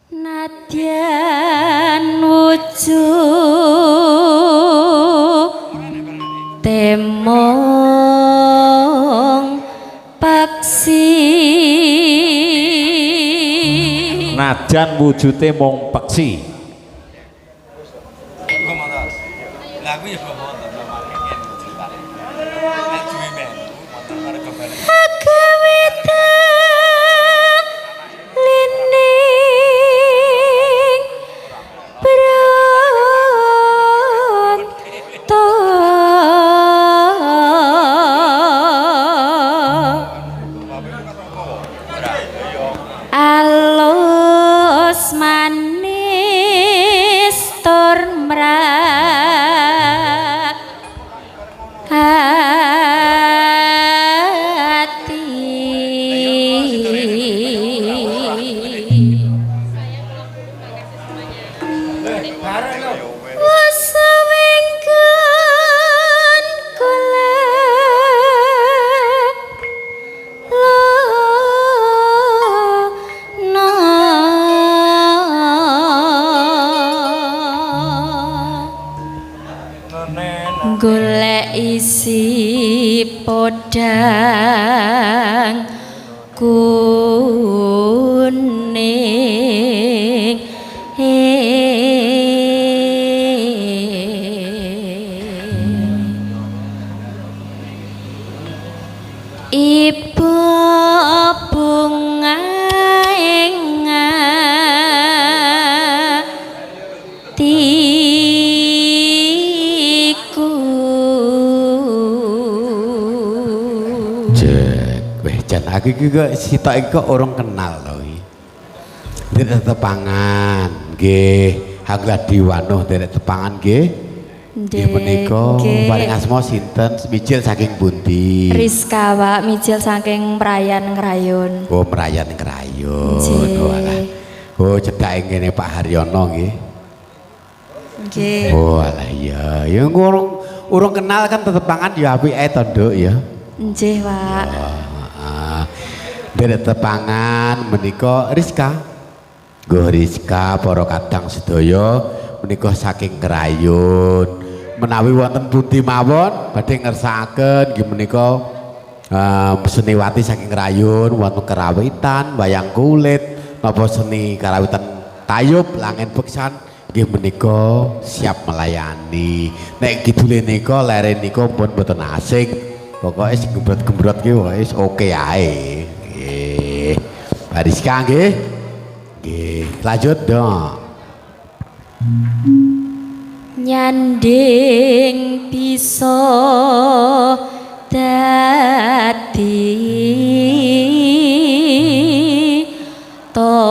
Nadyan wujud temong paksi Nadyan wujude mung peksi alus manis tur mrak hati wasawengken kula golek isi podang kuning ibu bunga aku juga sitok iki orang kenal loh. Derek tepangan nggih, aku lagi wanuh derek tepangan nggih. Nggih menika paling asma sinten, mijil saking pundi? Rizka, Pak, mijil saking Merayan Ngrayun. Oh, Merayan Ngrayun. Oh, alah. Oh, cedhake ngene Pak Haryono nggih. Nggih. Oh, alah iya. Ya urung kenal kan tetepangan ya apike to, Nduk ya. Nggih, Pak. Derek tepangan menika Rizka. Nggo Rizka para kadang sedaya menika saking Ngrayun. Menawi wonten pundi mawon badhe ngersakaken nggih menika seniwati saking Ngrayun wonten kerawitan, wayang kulit, napa seni karawitan tayub, langen beksan nggih menika siap melayani. Nek kidule nika lere nika pun mboten asing. Pokoke sing gembrot-gembrot ki wis oke ae. Nggih. Bariska nggih. Nggih, lanjut dong. Nyanding bisa dadi tombo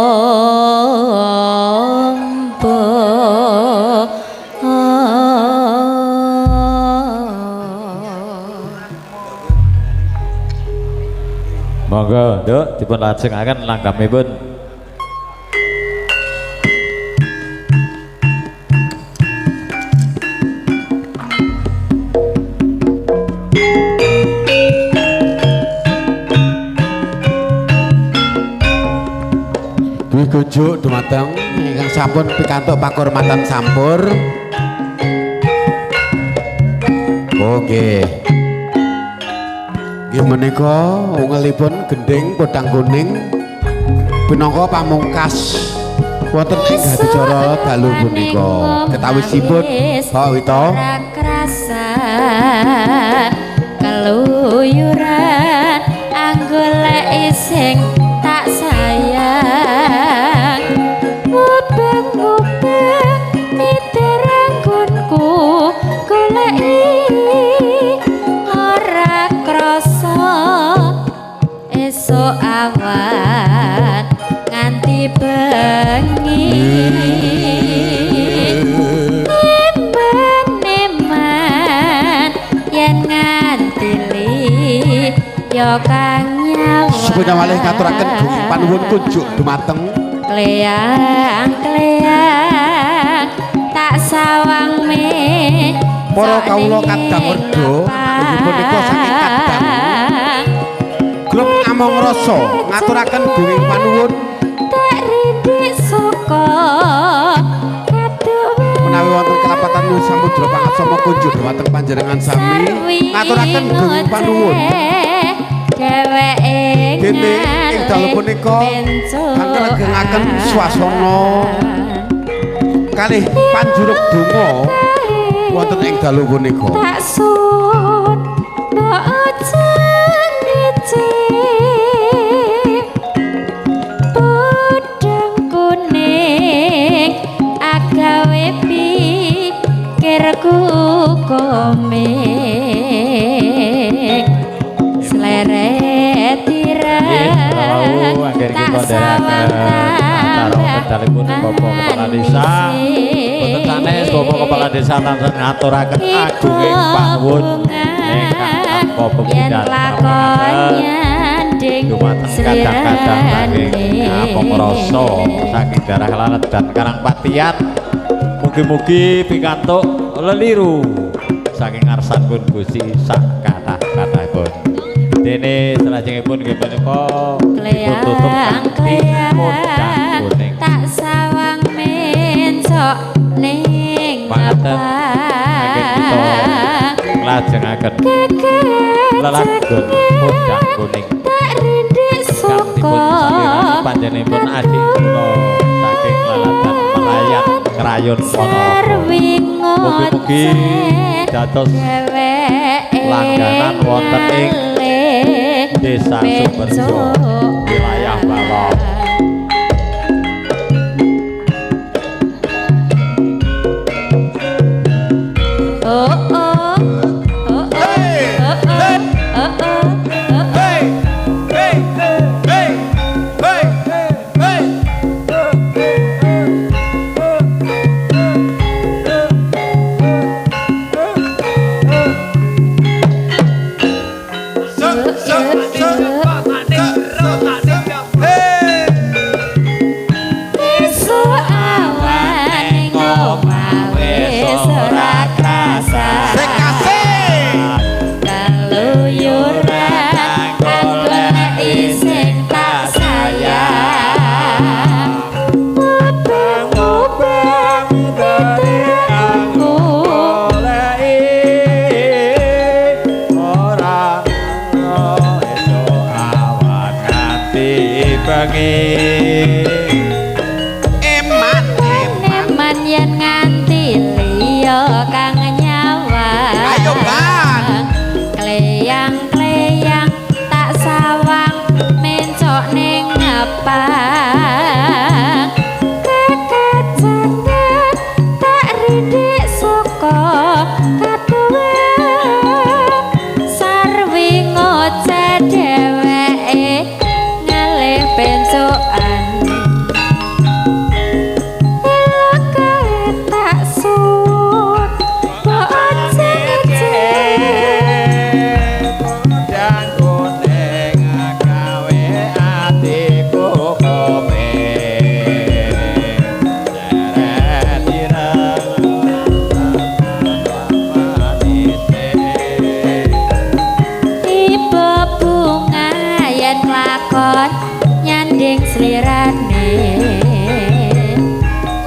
monggo Nduk dipun lajengaken langgamipun. Kujuk dumateng ingkang sampun pikantuk pakurmatan sampur. Oke. Nggih menika ungelipun gending podang kuning pinangka pamungkas wonten ing hadicara dalu punika. Ketawisipun Pak Wito krasa keluyuran anggolek sing tak sayang ubeng-ubeng miteranggonku goleki ora krasa esuk awan nganti bengi nemen yen nganti li ya kang nyawa sepunya malih ngaturaken bumi panuwun kunjuk dumateng kleang-kleang tak sawang me para kawula kadang werda inggih punika saking kadang grup among rasa ngaturaken bumi panuwun tak rindik saka sama kunjuk dhateng panjenengan sami ngaturaken gunging panuwun. Dheweke Dene ing dalu punika kangge nglanggengake swasana kalih panjuruk donga wonten ing dalu punika. Tak sun mbok jeneci podang kuning agawe pikirku komik sleret tireng tak sawang Dalipun Bapak Kepala Desa boten sanes Bapak Kepala Desa tansah ngaturaken agunging panuwun ingkang tanpa pembidan dumateng kadang-kadang saking pamrasa saking darah lalet dan Karangpatian mugi-mugi pikantuk leliru saking ngarsanipun Gusti sak kathah-kathahipun. Dene salajengipun nggih menika dipun tutup kanthi podang kuning. Tak sawang mencok ning Pangaten saking kita nglajengaken lelagon podang kuning. tak rindik Kang dipun salirani panjenenganipun adik kula saking leladan Melayan Krayon Ponorogo. Mugi-mugi dados langganan wonten ing Desa Sumberjo wilayah Balong. Eman yen nganti liya kang nyawa Ayo ban kleyang-kleyang tak sawang mencok ning ngepang kekacangan tak rindik saka kaduwen sarwi ngoceh dheweke ngalih pencokan nyanding slirane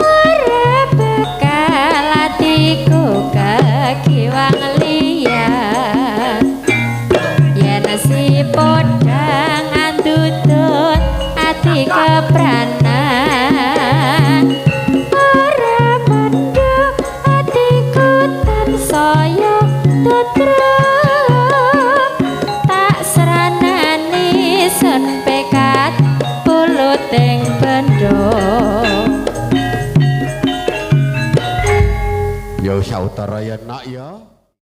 ora bakal atiku kakiwang liyan yen si podang andutut ati kepranan ora mendung atiku tansaya tutruk tak seranani sun pekat puluting bendo ya sautara ya nak ya.